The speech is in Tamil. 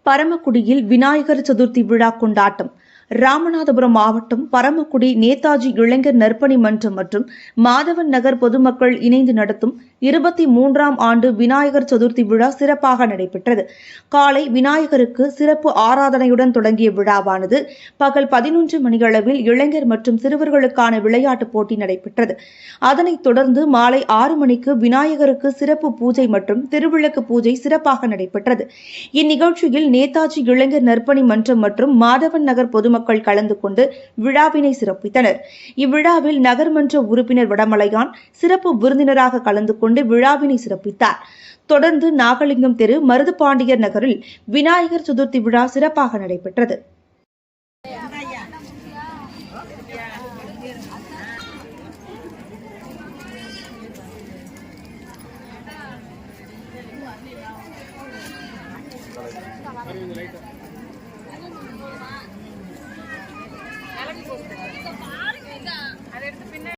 பரமக்குடியில் விநாயகர் சதுர்த்தி விழா கொண்டாட்டம். ராமநாதபுரம் மாவட்டம் பரமக்குடி நேதாஜி இளைஞர் நற்பணி மன்றம் மற்றும் மாதவன் நகர் பொதுமக்கள் இணைந்து நடத்தும் 23ஆம் ஆண்டு விநாயகர் சதுர்த்தி விழா சிறப்பாக நடைபெற்றது. காலை விநாயகருக்கு சிறப்பு ஆராதனையுடன் தொடங்கிய விழாவானது பகல் 11 மணியளவில் இளைஞர் மற்றும் சிறுவர்களுக்கான விளையாட்டுப் போட்டி நடைபெற்றது. அதனைத் தொடர்ந்து மாலை 6 மணிக்கு விநாயகருக்கு சிறப்பு பூஜை மற்றும் திருவிளக்கு பூஜை சிறப்பாக நடைபெற்றது. இந்நிகழ்ச்சியில் நேதாஜி இளைஞர் நற்பணி மன்றம் மற்றும் மாதவன் நகர் பொதுமக்கள் கலந்து கொண்டு விழாவினை சிறப்பித்தனர். இவ்விழாவில் நகர்மன்ற உறுப்பினர் வடமலையான் சிறப்பு விருந்தினராக கலந்து கொண்டு விழாவினை சிறப்பித்தார். தொடர்ந்து நாகலிங்கம் தெரு மருதுபாண்டியர் நகரில் விநாயகர் சதுர்த்தி விழா சிறப்பாக நடைபெற்றது.